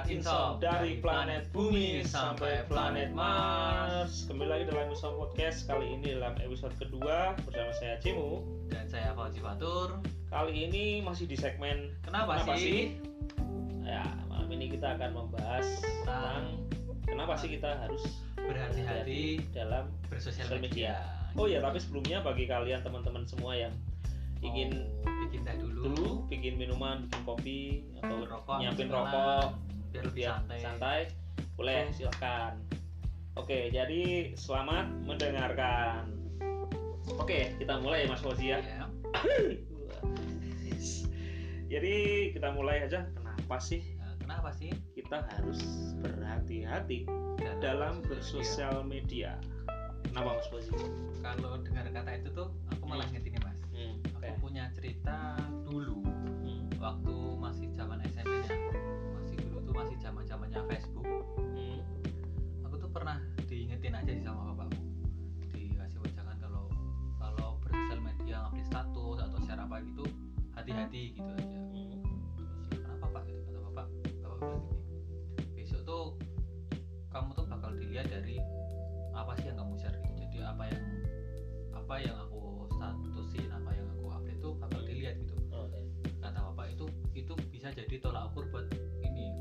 Podcast Insom dari planet Bumi sampai planet Mars. Kembali lagi dalam Insom Podcast. Kali ini dalam episode kedua bersama saya Cimu dan saya Fauzi Fatur. Kali ini masih di segmen Kenapa sih? Ya, malam ini kita akan membahas tentang kenapa sih kita harus berhati-hati dalam bersosial media. Oh ya, tapi sebelumnya bagi kalian teman-teman semua yang ingin bikin teh dulu, bikin minuman, bikin kopi atau nyiapin rokok biar lebih santai, boleh silakan. Oke, jadi selamat mendengarkan. Oke, kita mulai Mas Fauzi ya. Jadi kita mulai aja. Kenapa sih kita harus berhati-hati dalam bersosial media? Kenapa Mas Fauzi? Kalau dengar kata itu tuh aku malah inget ini Mas. Aku punya cerita dulu waktu masih zaman SMP-nya. Masih zaman-zamannya Facebook. Aku tuh pernah diingetin aja sih sama bapakku. Dikasih wejangan kalau bersosial media ngupdate status atau share apa gitu, hati-hati gitu aja. Terus kenapa Pak? Gitu kata bapak bilang gini. Besok tuh kamu tuh bakal dilihat dari apa sih yang kamu share gitu. Jadi apa yang aku statusin, apa yang aku update tuh bakal dilihat gitu. Kata bapak itu bisa jadi tolak ukur buat ini.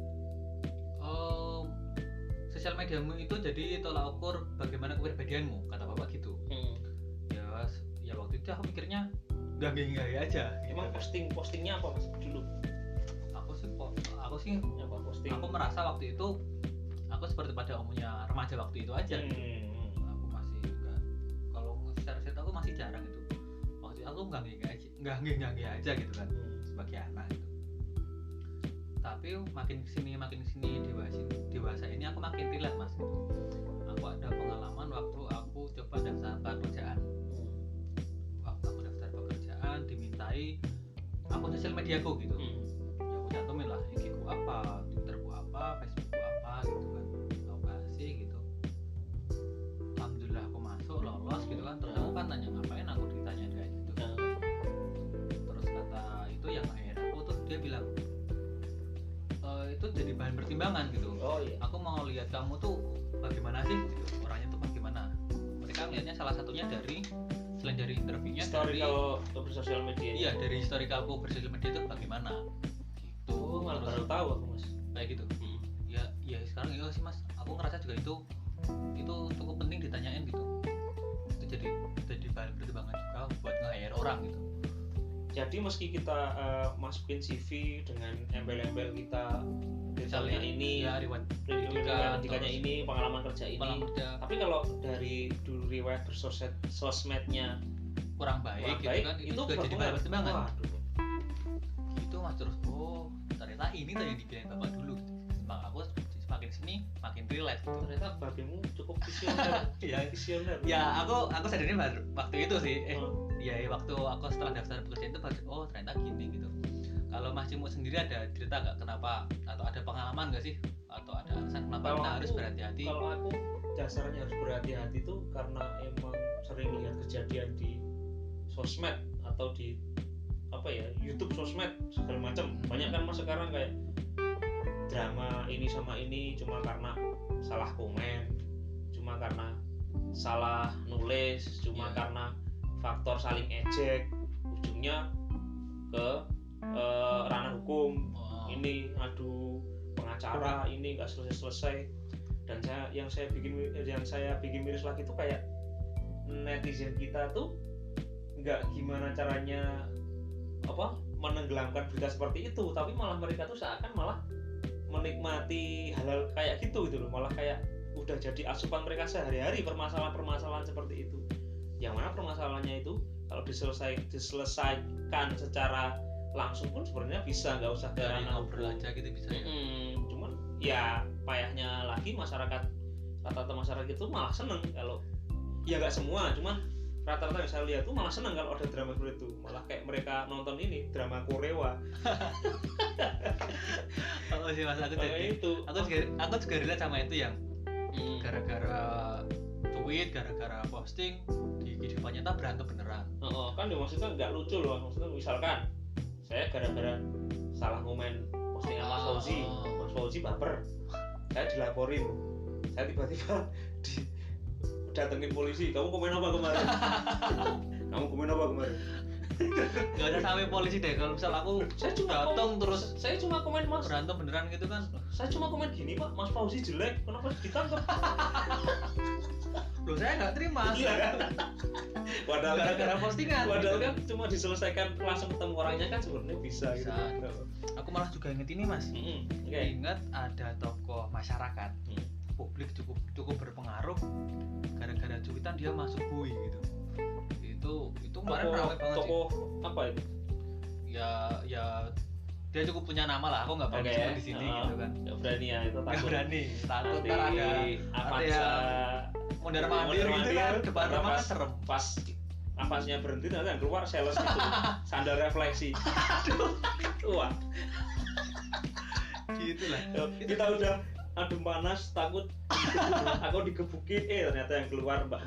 Sosial mediamu itu jadi tolak ukur bagaimana kepribadianmu, kata bapak gitu. Ya waktu itu aku mikirnya enggak aja. Emang gitu. postingnya apa Mas dulu? Aku sih apa posting? Aku merasa waktu itu aku seperti pada umumnya remaja waktu itu aja. Aku masih enggak, kalau share aku masih jarang itu. Waktu itu aku enggak aja gitu kan, sebagai anak itu. Tapi makin kesini dewasa ini aku makin relate Mas gitu. Aku ada pengalaman waktu aku coba daftar pekerjaan. Waktu aku daftar pekerjaan dimintai akun sosial mediaku gitu. Ya aku cantumin lah, IG-ku apa, Twitter-ku apa, Facebook-ku apa gitu kan. Aku kasih gitu. Alhamdulillah aku masuk, lolos gitu kan. Terus aku kan tanya ngapain, aku ditanya kayak gitu. Terus kata itu yang akhir aku tuh dia bilang itu jadi bahan pertimbangan gitu. Oh iya. Aku mau lihat kamu tuh bagaimana sih gitu. Orangnya tuh bagaimana. Mereka melihatnya salah satunya selain dari interviewnya historical bersosial media. Iya, dari historicalku bersosial media itu bagaimana gitu. Malah baru tahu aku Mas. Kayak gitu. Ya sekarang iya sih Mas. Aku ngerasa juga itu cukup penting ditanyain gitu. Itu jadi bahan pertimbangan juga buat nge-hire orang gitu. Jadi meski kita masukin CV dengan embel-embel kita misalnya ini ya pendidikannya ini, pengalaman kerja ini, tapi kalau dari dulu riwayat bersosmednya kurang baik gitu kan, itu juga jadi bahan pertimbangan. Gitu Mas, terus ternyata ini tuh yang dibilang bapak dulu gitu. Aku semakin sini makin relate gitu. Ternyata babimu cukup visioner. Visioner. Ya aku sadarnya baru waktu itu sih. Ya waktu aku setelah daftar pekerjaan itu baru ternyata gini gitu. Kalau Mas Cimu sendiri ada cerita nggak kenapa, atau ada pengalaman nggak sih, atau ada alasan kenapa kita harus berhati-hati? Kalau aku dasarnya harus berhati-hati tuh karena emang sering lihat kejadian di sosmed atau di YouTube sosmed segala macam. Banyak kan Mas sekarang kayak drama ini sama ini cuma karena salah komen, cuma karena salah nulis, cuma karena faktor saling ejek, ujungnya ke ranah hukum. Ini adu pengacara, ini nggak selesai. Dan yang saya bikin miris lagi tuh kayak netizen kita tuh nggak gimana caranya menenggelamkan berita seperti itu, tapi malah mereka tuh seakan malah menikmati hal kayak gitu loh, malah kayak udah jadi asupan mereka sehari-hari permasalahan seperti itu. Yang mana permasalahannya itu kalau diselesaikan secara langsung pun sebenarnya bisa, nggak usah dari ngobrol aja gitu bisa ya. Cuman ya payahnya lagi rata-rata masyarakat itu malah seneng kalau ya nggak semua, cuman rata-rata yang saya lihat tuh malah seneng kalau ada drama seperti itu, malah kayak mereka nonton ini drama Korea. Oh sih Mas, aku juga relate sama itu yang gara-gara tweet, gara-gara posting di kehidupan nyata berantem beneran. Kan maksudnya nggak lucu loh, maksudnya misalkan saya gara-gara salah komen postingan Mas Mas Fauzi baper, saya dilaporin, saya tiba-tiba datengin polisi, kamu komen apa kemarin? Gak ada sampai polisi deh, kalau misal aku datang terus saya cuma komen Mas berantem beneran gitu kan, saya cuma komen gini Pak, Mas Fauzi jelek, kenapa ditangkap? Loh saya nggak terima. Iya kan? Padahal gara-gara postingan. Padahal kan cuma diselesaikan langsung ketemu orangnya kan sebenarnya bisa. Gitu. Aku malah juga inget ini Mas. Ingat ada tokoh masyarakat, publik cukup berpengaruh, gara-gara cuitan dia masuk bui gitu. Itu kemarin ramai banget. Tokoh apa itu? Ya dia cukup punya nama lah, aku nggak berani sebut di sini gitu kan. Nggak berani ya itu, takut ntar ada mondar mandir gitu kan, depan rumah kan serem. Pas Avanza berhenti nanti yang keluar sales itu sandal refleksi. Wah gitulah, kita udah adem panas takut aku digebukin, ternyata yang keluar mbak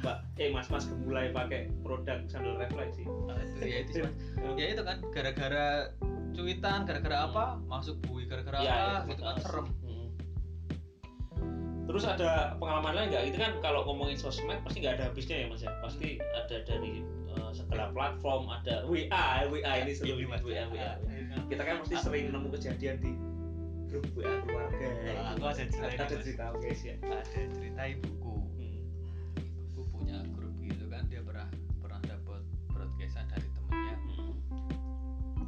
mas gemulai pakai produk sandal refleksi. Ya itu kan gara-gara cuitan, gara-gara apa masuk bui, gara-gara apa gitu kan serem. Terus ada pengalaman lain nggak? Itu kan kalau ngomongin sosmed pasti nggak ada habisnya ya Mas ya. Pasti ada dari segala platform, ada WA ini seru ini WA. Kita kan pasti sering nemu kejadian di grup WA keluarga. Aku ada cerita guys ya. Ada cerita ibuku. Ibuku punya grup gitu kan, dia pernah dapat broadcastan dari temennya.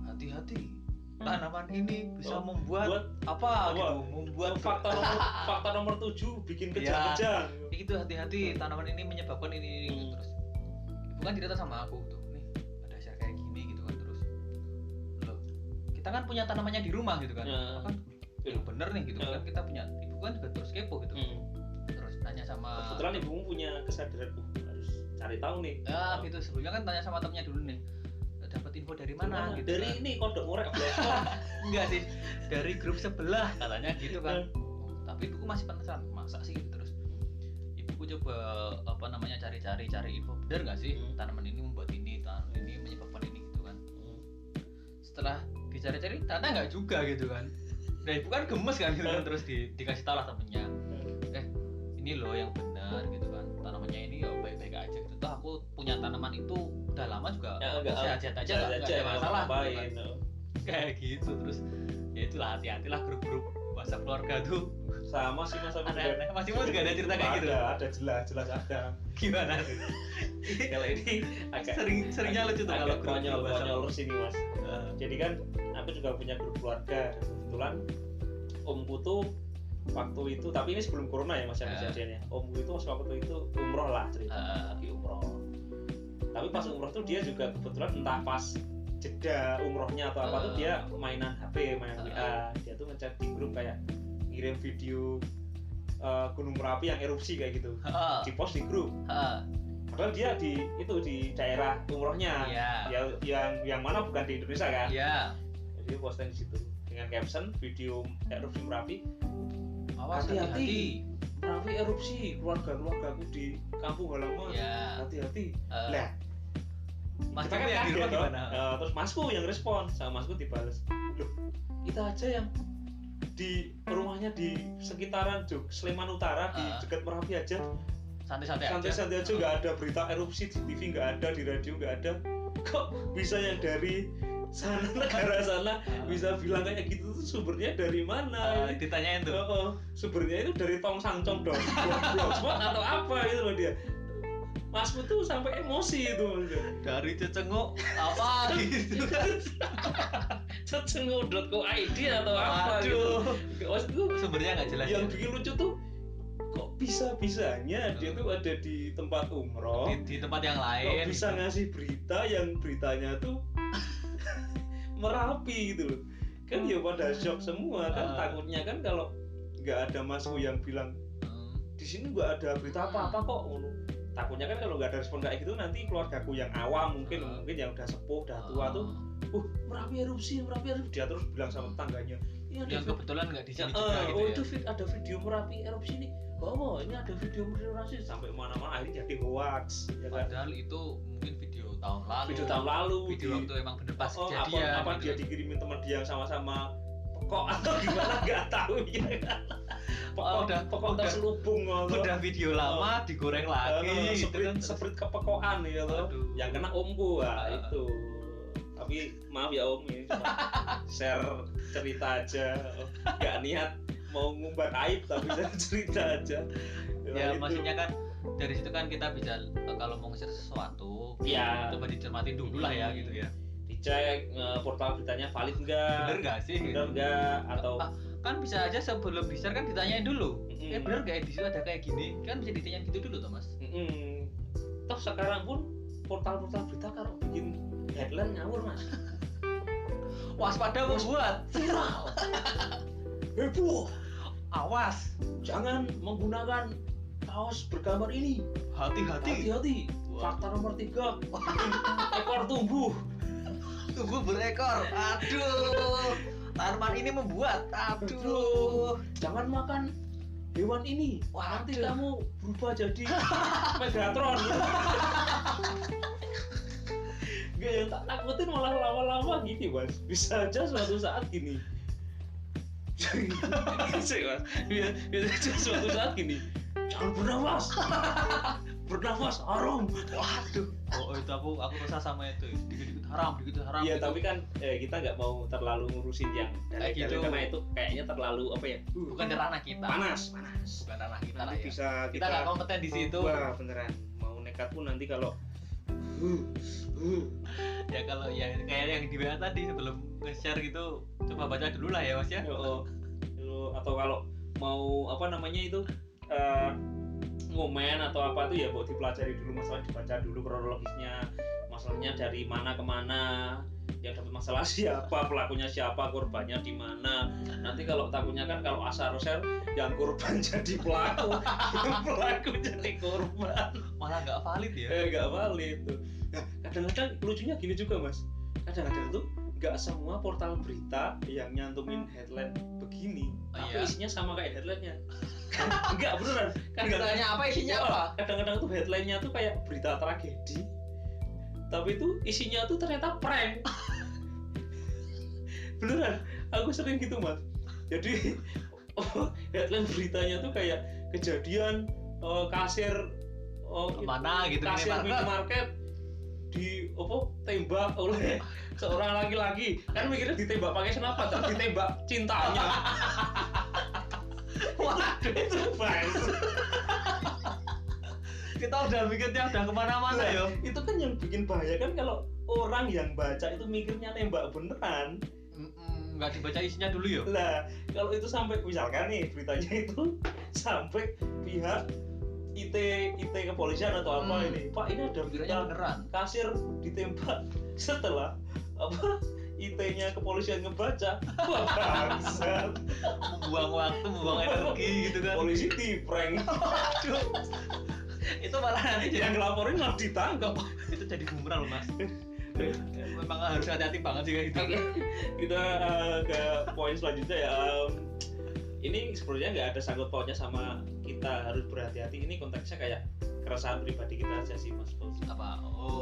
Hati-hati, tanaman ini bisa membuat apa gitu, membuat fakta nomor 7 bikin kejang-kejang. Itu hati-hati, tanaman ini menyebabkan ini gitu. Terus ibu kan cerita sama aku tuh, nih ada share kayak gini gitu kan. Terus loh, kita kan punya tanamannya di rumah gitu kan, kan bener nih gitu kan, kita punya, ibu kan juga terus kepo gitu. Terus tanya sama, kebetulan ibumu punya kesadaran harus cari tahu nih. Gitu, sebelumnya kan tanya sama temennya dulu nih, dapat info dari mana gitu dari kan. Ini kodok ngorek enggak sih, dari grup sebelah katanya gitu kan. Tapi ibuku masih penasaran, masa sih gitu. Terus ibuku coba cari info, benar nggak sih tanaman ini membuat ini, tanaman ini menyebabkan ini gitu kan. Setelah dicari-cari ternyata nggak juga gitu kan. Nah ibu kan gemes kan gitu kan, terus dikasih tahu lah temennya, ini loh yang benar gitu kan, tanamannya ini ya baik-baik aja gitu. Toh aku punya tanaman itu udah lama juga sehat-sehat aja, nggak ada masalah gitu kan. Kayak gitu. Terus ya itulah, hati-hatilah grup-grup WhatsApp keluarga tuh. Sama sih Mas, masih mau juga ada cerita kayak gitu. Ada jelas ada. Gimana tuh? Kalau ini agak seringnya lucu tuh kalau konyol sini Mas. Jadi kan aku juga punya grup keluarga. Kebetulan omku tuh waktu itu, tapi ini sebelum corona ya Mas kejadiannya. Omku itu waktu itu umroh lah cerita, lagi umroh. Tapi pas umroh tuh dia juga kebetulan entah pas jeda umrohnya atau apa tuh dia mainan HP, mainan WA. Dia tuh ngechat di grup kayak ngirim video Gunung Merapi yang erupsi kayak gitu, di-post di grup. Padahal dia di daerah umrohnya, yang mana bukan di Indonesia kan. Jadi posting di situ dengan caption video erupsi Merapi. Hati-hati, Merapi erupsi, keluargaku di kampung halaman. Hati-hati. Lah, Mas kita kan di rumah gimana? Terus masku yang respon, sama masku dibales. Loh, kita aja yang di rumahnya di sekitaran Sleman Utara di dekat Merapi aja santai-santai aja, nggak ada berita erupsi di TV, nggak ada di radio, nggak ada. Kok bisa yang dari sana, negara sana bisa bilang kayak gitu tuh sumbernya dari mana? Ditanyain tuh. Sumbernya itu dari Tong Sangcong dong, blogspot atau apa gitu loh dia. Masku tuh sampai emosi itu dari Cecenguk apa gitu cecenguk.co.id atau apa gitu. Maksudku sumbernya nggak jelas. Yang bikin lucu tuh kok bisa-bisanya dia tuh ada di tempat umroh, di tempat yang lain, kok bisa ngasih berita yang beritanya tuh Merapi gitu loh. Kan ya pada shock semua kan, takutnya kan kalau nggak ada masku yang bilang di sini nggak ada berita apa-apa kok. Takutnya kan kalau nggak ada respon kayak gitu nanti keluargaku yang awam mungkin yang udah sepuh, udah tua tuh, Merapi erupsi, dia terus bilang sama tetangganya, yang kebetulan nggak di sini juga gitu itu ada video Merapi erupsi nih, ini ada video Merapi erupsi, sampai mana-mana akhirnya jadi hoax. Ya kan? Padahal itu mungkin video tahun lalu. Video waktu emang bener pas kejadian. Apa dia dikirimin teman dia yang sama-sama pekok atau gimana nggak tahu ya kan. Pokok terselubung udah video lama digoreng lagi gitu kan, seprit kepekokan ya loh. Yang kena omku itu. Tapi maaf ya Om, ini cuma share cerita aja, nggak niat mau ngumbar aib tapi cerita aja. Ya maksudnya kan dari situ kan kita bisa kalau mau nge-share sesuatu ya coba dicermati dulu lah ya gitu ya, dicek portal beritanya valid enggak, bener nggak sih, bener enggak, atau kan bisa aja sebelum di-share kan ditanyain dulu bener nggak di situ ada kayak gini kan, bisa ditanyain gitu dulu Thomas. Toh sekarang pun portal-portal berita kalau bikin headline ngawur Mas. Waspada membuat viral, heboh, awas jangan menggunakan kaos bergambar ini, hati-hati. Fakta nomor 3, ekor tumbuh berekor, aduh tanaman ini membuat, aduh jangan makan hewan ini, nanti kamu berubah jadi Megatron. Gak, yang tak takutin malah lama-lama gini Mas, bisa aja suatu saat gini. Bisa aja suatu saat gini, jangan bernafas haram. Waduh. Itu aku rasa sama itu, dikit-dikit haram. Iya gitu. tapi kan kita nggak mau terlalu ngurusin yang kayak gitu, karena itu kayaknya terlalu apa ya? Bukan ranah kita. Panas. Bukan ranah kita lah ya. Bisa kita nggak kompeten di situ. Wah beneran. Mau nekat pun nanti kalau ya kalau ya kayak yang di WA tadi sebelum nge-share gitu coba baca dulu lah ya Mas ya. Atau kalau mau apa namanya itu ngomen atau apa tuh ya mau dipelajari dulu, masalah dibaca dulu kronologisnya, masalahnya dari mana ke mana, yang dapat masalah siapa, pelakunya siapa, korbannya di mana. Nanti kalau takutnya kan kalau asal share yang korban jadi pelaku, yang pelaku jadi korban, malah nggak valid ya. Nggak valid tuh. Nah, kadang-kadang lucunya gini juga Mas, kadang-kadang tuh nggak semua portal berita yang nyantumin headline begini, tapi isinya sama kayak headline-nya. Enggak beneran. Kan ditanya apa isinya apa? Kadang-kadang tuh headline-nya tuh kayak berita tragedi, tapi itu isinya tuh ternyata prank. Beneran, aku sering gitu Mas. Jadi headline beritanya tuh kayak kejadian kasir mana gitu, kasir minimarket tembak oleh seorang laki-laki. Kan mikirnya ditembak pakai senapan, tapi ditembak cintanya. Waduh, itu bagus. Kita udah mikirnya udah kemana-mana ya. Itu kan yang bikin bahaya kan kalau orang yang baca itu mikirnya nembak beneran. Nggak dibaca isinya dulu ya. Lah, kalau itu sampai misalkan nih beritanya itu sampai pihak IT kepolisian atau apa ini, Pak ini ada berita beneran kasir ditembak, setelah apa IT-nya kepolisian ngebaca, wah bangsat, membuang waktu, membuang energi gitu kan. Polisi di prank. Itu malah nanti yang ngelaporin malah ditangkap. Itu jadi bumerang loh Mas. Memang harus hati-hati banget sih kayak gitu. Kita ke poin selanjutnya ya. Ini sebenarnya nggak ada sangkut pautnya sama kita harus berhati-hati. Ini konteksnya kayak keresahan pribadi kita aja sih Mas Fauzi.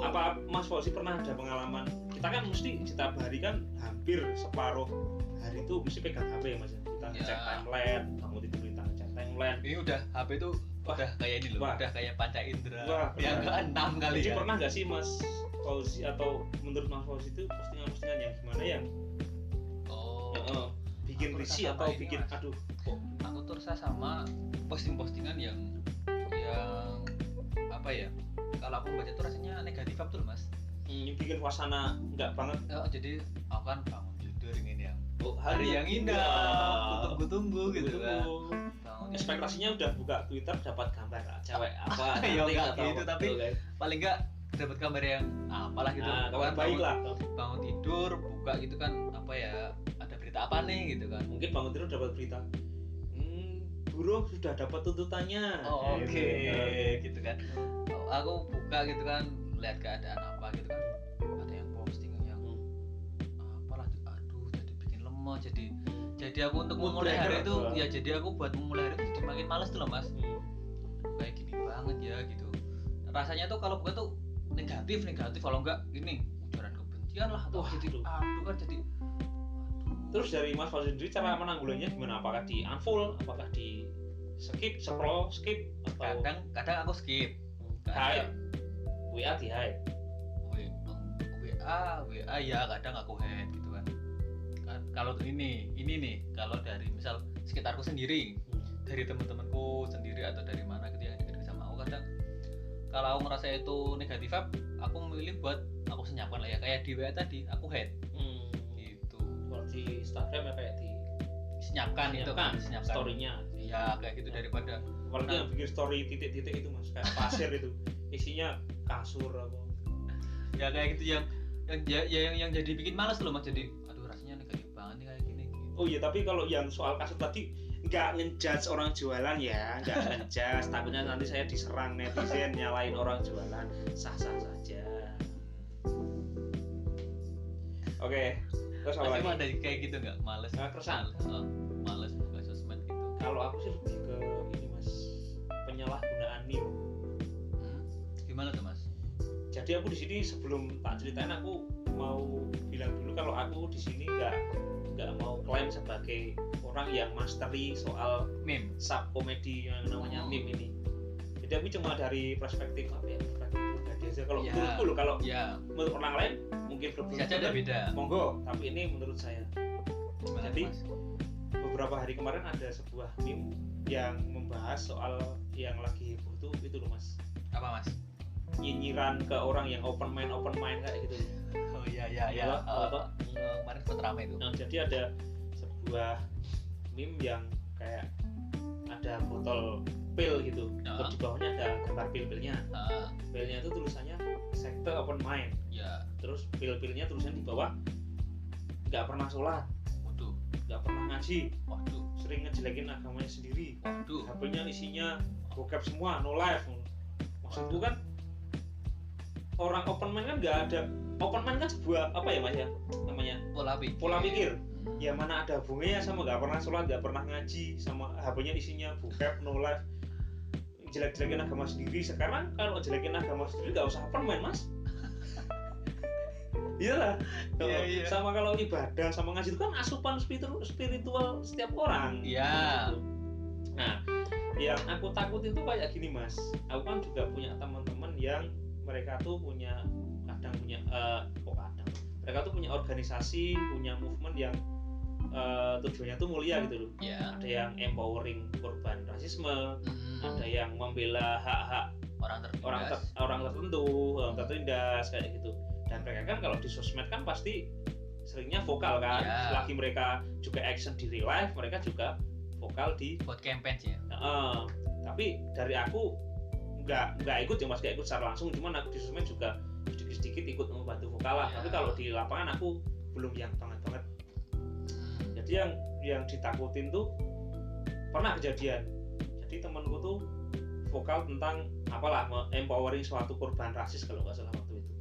Apa Mas Fauzi pernah ada pengalaman? Kita kan mesti setiap hari kan hampir separuh hari itu mesti pegang HP ya Mas. Kita ngecek timeline, bangun tidur kita ngecek timeline. Ini udah HP tuh udah kayak ini loh, udah kayak panca indera. Yang ke-6 kali ya. Pernah nggak sih Mas Fauzi atau menurut Mas Fauzi itu postingan-postingan yang gimana yang bikin risih atau bikin aduh kok aku tuh rasa sama posting-postingan yang apa ya, kalau aku baca tuh rasanya negatif betul Mas. Bikin suasana enggak banget. Jadi aku kan bangun tidur ingin yang hari yang indah, tunggu gitu kan. Ekspektasinya udah buka Twitter dapat gambar cewek apa ya enggak gitu, tapi paling enggak dapat gambar yang apalah gitu. Kabar baik lah. Bangun tidur buka gitu kan, apa ya, ada berita apa nih gitu kan. Mungkin bangun tidur dapat berita buruh sudah dapat tuntutannya. Oke. Gitu kan. Aku buka gitu kan, lihat keadaan apa gitu kan. Ada yang posting yang apalah, aduh jadi bikin lemah, jadi aku untuk memulai hari itu ya, jadi aku buat memulai hari itu jadi makin malas tuh loh Mas. Kayak gini banget ya gitu. Rasanya tuh kalau buka tuh negatif, kalau enggak gini ujaran kebencian lah atau jadi aduh kan jadi itu Terus dari Mas Fauzi sendiri cara menanggulanginya gimana? Apakah di unfollow, apakah di skip, scroll, skip, atau kadang aku skip. Hide. WA di hide. WA ya kadang aku hide gitu kan. Kalau ini nih, kalau dari misal sekitarku sendiri, dari teman-temanku sendiri atau dari mana gitu yang deket sama aku, kadang kalau aku ngerasa itu negatif, aku memilih buat aku senyapkan lah ya, kayak di WA tadi aku hide. Gitu. Kalau di Instagram ya kayak di senyapkan itu kan, senyapkan story-nya. Ya kayak gitu daripada apalagi yang bikin story titik-titik itu Mas, kayak pasir itu. Isinya kasur apa. Ya kayak gitu yang jadi bikin malas loh Mas, jadi aduh rasanya negatif banget nih kayak gini. Oh iya, tapi kalau yang soal kasur tadi nggak ngejudge orang jualan ya, nggak ngejudge, takutnya nanti saya diserang netizen nyalain orang jualan, sah-sah saja. Oke, terus apa lagi? Ada kayak gitu nggak? Males? Keresahan? Males buka sosmed gitu. Kalau aku sih lebih ke ini Mas, penyalahgunaan meme. Gimana tuh Mas? Jadi aku di sini sebelum tak ceritain, aku mau bilang dulu kalau aku di sini nggak mau klaim sebagai orang yang mastery soal meme, sub komedi yang namanya meme ini. Jadi aku cuma dari perspektif apa ya, perspektif pribadi aja. Kalau menurutku loh, kalau menurut orang lain mungkin bisa aja beda. Monggo, tapi ini menurut saya. Gimana, jadi Mas? Beberapa hari kemarin ada sebuah meme yang membahas soal yang lagi heboh itu loh Mas. Apa Mas? Nyinyiran ke orang yang open mind kayak gitu. Oh iya. Kemarin sempat ramai itu. Nah, jadi ada sebuah meme yang kayak ada botol pil gitu. Terus di bawahnya ada gambar pil-pilnya. Pilnya itu tulisannya sekte open mind. Ya. Terus pil-pilnya tulisannya di bawah nggak pernah sholat. Waduh. Nggak pernah ngaji. Waduh. Sering ngejelekin agamanya sendiri. Waduh. HP-nya isinya bokep semua, no life. Maksudku kan orang open mind kan nggak ada. Open mind kan sebuah apa ya Mas ya namanya, pola pikir. Ya mana ada hubungannya sama nggak pernah sholat, nggak pernah ngaji, sama HP-nya isinya bokep, no life, jelek-jelekin agama sendiri. Sekarang kalau jelekin agama sendiri nggak usah open mind Mas. Iyalah. Iya. Sama kalau ibadah sama ngaji itu kan asupan spiritual setiap orang. Iya. Nah, yang aku takut itu kayak gini Mas. Aku kan juga punya teman-teman yang mereka tuh mereka tuh punya organisasi, punya movement yang tujuannya tuh mulia gitu loh. Yeah. Ada yang empowering korban rasisme, ada yang membela hak-hak orang tertentu, tertindas kayak gitu. Dan mereka kan kalau di sosmed kan pasti seringnya vokal kan. Selagi mereka juga action di real life, mereka juga vokal di buat campaign ya. Tapi dari aku nggak ikut ya Mas, nggak ikut secara langsung, cuman aku di sosmed juga sedikit ikut membantu vokal lah. Tapi kalau di lapangan aku belum yang banget. Jadi yang ditakutin tuh pernah kejadian. Jadi temanku tuh vokal tentang apalah empowering suatu korban rasis kalau nggak salah waktu itu.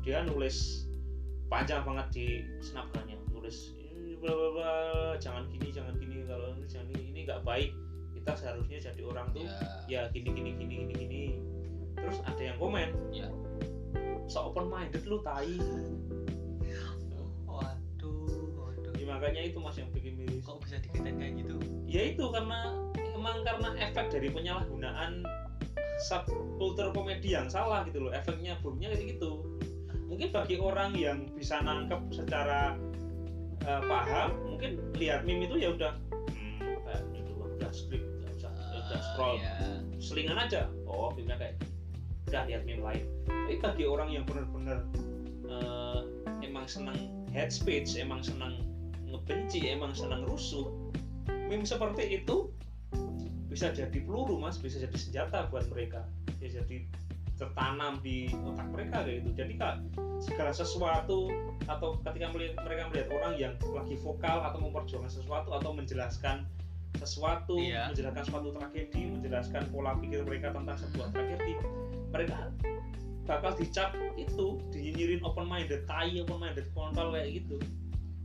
Dia nulis panjang banget di snapgramnya, nulis jangan gini kalau jangan ini nggak baik, kita seharusnya jadi orang tuh ya gini. Terus ada yang komen, so open minded lu tai. Waduh. Ya, makanya itu Mas yang bikin miris. Kok bisa dikatain kayak gitu? Ya itu karena efek dari penyalahgunaan subkultur komedi yang salah gitu loh. Efeknya buruknya kayak gitu. Mungkin bagi orang yang bisa nangkep secara paham, mungkin lihat meme itu ya udah udah skrip, udah scroll, selingan aja. Oh, filmnya kayak udah lihat meme lain. Tapi bagi orang yang benar-benar emang senang hate speech, emang senang ngebenci, emang senang rusuh, meme seperti itu bisa jadi peluru Mas, bisa jadi senjata buat mereka, bisa jadi tertanam di otak mereka kayak gitu. Jadi Kak, segala sesuatu atau ketika mereka melihat orang yang lagi vokal atau memperjuangkan sesuatu atau menjelaskan sesuatu, menjelaskan suatu tragedi, menjelaskan pola pikir mereka tentang sebuah tragedi, mereka bakal dicap itu, dinyinyirin open minded, tai, open minded, kontol kayak gitu.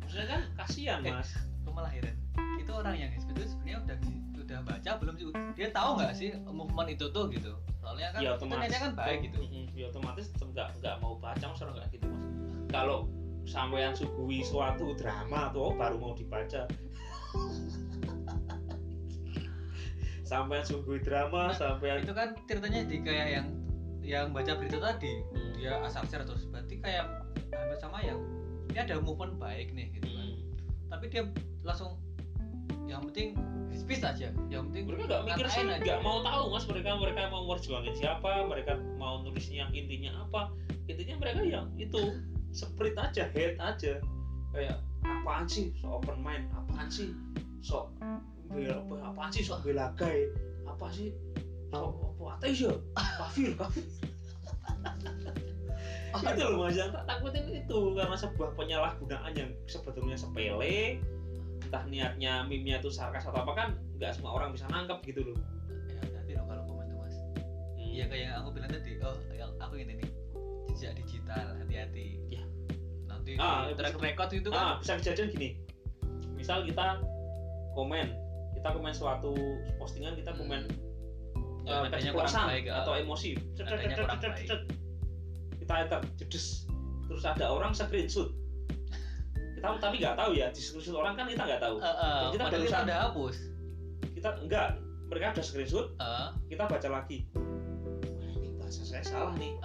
Maksudnya kan kasihan Mas. Aku malah heran. Itu orang yang itu sebenarnya udah baca belum sih? Dia tahu nggak sih movement itu tuh gitu? Soalnya kan ya, otomatis kan baik gitu. Ya otomatis nggak mau baca Mas, orang nggak gitu Mas. Kalau sampean suguhi suatu drama tuh baru mau dibaca. Sampean suguhi drama, sampean itu kan ceritanya di kayak yang baca berita tadi, dia asal share terus, berarti kayak hampir sama yang ini ada movement baik nih gitu kan. Tapi dia langsung yang penting speech aja, yang penting mereka nggak mikir sih, nggak mau tahu mas, mereka mau merjuangin siapa, mereka mau nulisnya intinya apa, intinya mereka yang itu split aja, head aja, kayak apaan sih sok open mind, apaan sih sok apaan sih sok bela gay, apa sih sok apa ateis ya, kafir itu loh mas, yang tak takutin itu karena sebuah penyalahgunaan yang sebetulnya sepele, entah niatnya meme-nya itu sarkas atau apa, kan nggak semua orang bisa nangkep gitu loh. Ya hati-hati dong kalau komen tuh mas. Iya kayak yang aku bilang tadi, aku ini nih jejak digital, hati-hati ya. Nanti track record itu kan bisa kejadian gini, misal kita komen suatu postingan, kita komen keceplosan atau emosi, kita enter jedes, terus ada orang screenshot, kita tapi nggak tahu ya di screenshot orang kan, kita nggak tahu. Kita barusan udah hapus, kita enggak, mereka ada screenshot, kita baca lagi, wah ini bahasa saya salah nih,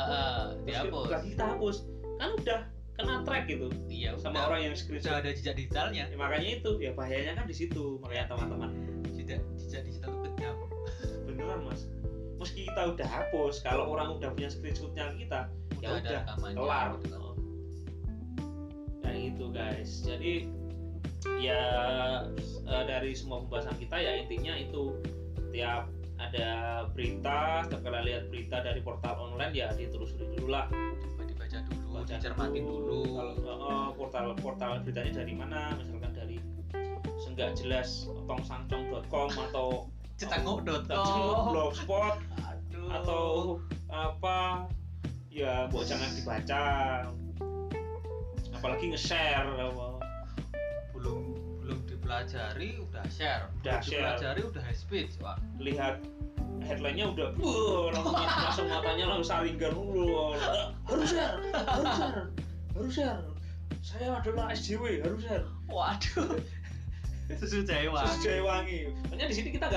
dihapus lagi kita hapus, kan udah kena track gitu. Iya, sama orang yang screenshot, udah ada jejak digitalnya. Ya, makanya itu ya bahayanya kan di situ, makanya teman-teman jejak digital itu kejam beneran mas. Meski kita udah hapus, kalau orang udah punya screenshotnya kita, ya udah kelar gitu kan. Nah itu guys, jadi ya dari semua pembahasan kita ya intinya itu, tiap ada berita, setiap kalian lihat berita dari portal online ya ditelusuri dulu lah, dibaca dulu, dicermatin dulu. Kalau portal beritanya dari mana, misalkan dari senggak jelas tongsangcong.com atau cetanguk.com, blogspot atau apa ya, buat jangan dibaca, apalagi nge-share. belum dipelajari udah share, dipelajari udah hate speech. Wah, lihat headline-nya udah langsung matanya langsung saringan dulu, harus share, saya adalah SJW, harus share. Waduh, susu jahe wangi. Makanya di sini kita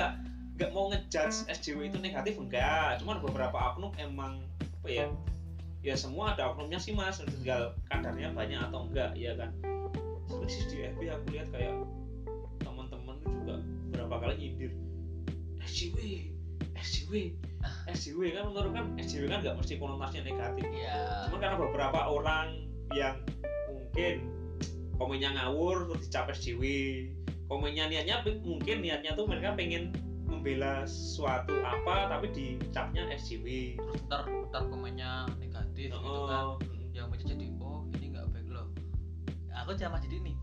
nggak mau ngejudge SJW itu negatif, enggak, cuma beberapa oknum emang apa ya semua ada oknumnya sih mas, tinggal kadarnya banyak atau enggak ya kan. Sering sih di FB aku lihat kayak teman-teman itu juga berapa kali nyindir SJW kan, menurut kan SJW kan nggak mesti konotasinya negatif ya. Cuma karena beberapa orang yang mungkin komennya ngawur terus dicap SJW, komennya mungkin niatnya tuh mereka pengen membela suatu apa tapi dicapnya SJW, terus ntar komennya negatif gitu kan, yang baca jadi ini nggak baik loh. Aku sama jadi nih,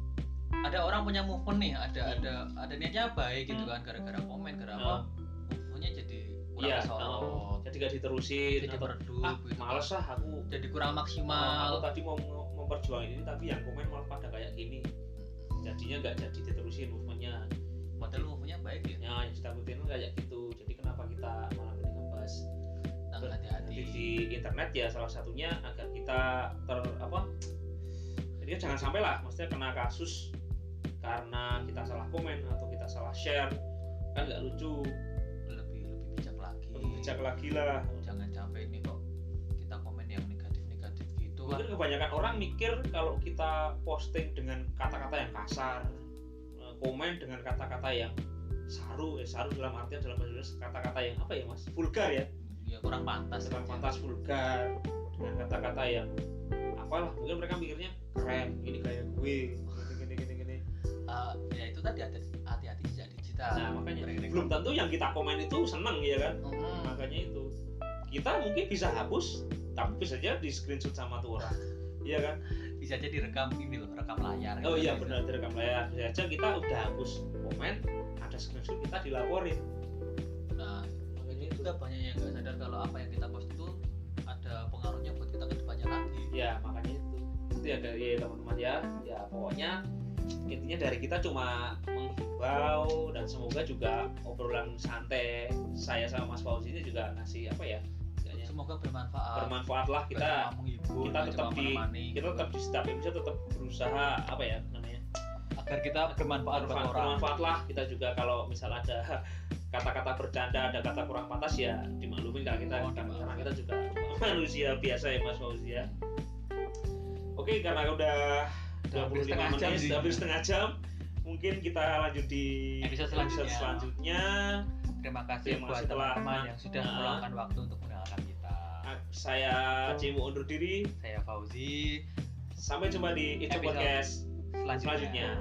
ada orang punya movement nih, ada niatnya baik gitu kan, gara-gara komen apa movementnya jadi kurang kesorot, jadi gak diterusin, jadi meredup gitu males lah aku, jadi kurang maksimal. Aku tadi mau memperjuangin ini tapi yang komen malah pada kayak gini, jadinya nggak jadi diterusin movementnya. Padahal movementnya baik ya. Ya yang ditakutin kayak gitu. Jadi kenapa kita malah ini ngebahas hati-hati di internet ya, salah satunya agar kita jadi jangan sampai lah maksudnya kena kasus karena kita salah komen atau kita salah share, kan nggak lucu. Lebih bijak lagi lah, jangan sampai ini kok kita komen yang negatif gitu. Mungkin kebanyakan orang mikir kalau kita posting dengan kata-kata yang kasar, komen dengan kata-kata yang saru dalam artian dalam bahasa Indonesia kata-kata yang apa ya mas, vulgar ya, kurang pantas vulgar, dengan kata-kata yang apalah, mungkin mereka mikirnya keren, ini kayak gue gini. Ya itu tadi hati-hati jejak digital. Nah makanya belum tentu yang kita komen itu seneng ya kan. Makanya itu kita mungkin bisa hapus tapi bisa aja di screenshot sama tuh orang, iya kan, bisa aja direkam rekam layar. Oh iya benar, direkam layar. Bisa aja kita udah hapus komen, ada screenshot, kita dilaporin. Nah ini juga banyak yang nggak sadar kalau apa yang kita post itu ada pengaruhnya buat kita ke depannya lagi. Ya makanya itu ya dari teman-teman ya pokoknya intinya dari kita cuma menghimbau, dan semoga juga obrolan santai saya sama Mas Fauzi ini juga ngasih apa ya, semoga bermanfaat lah kita menghibur, kita tetap di setiap episode tetap berusaha apa ya namanya agar kita bermanfaat buat orang. Bermanfaat lah kita juga, kalau misal ada kata-kata bercanda, ada kata kurang pantas ya dimaklumin karena kita juga manusia biasa ya Mas Fauzi ya. Oke, karena udah 25 menit, hampir setengah jam, mungkin kita lanjut di episode selanjutnya. Terima kasih buat teman-teman yang sudah meluangkan waktu untuk mendengarkan kita. Saya Cimo undur diri. Saya Fauzi. Sampai jumpa di Ico Podcast selanjutnya.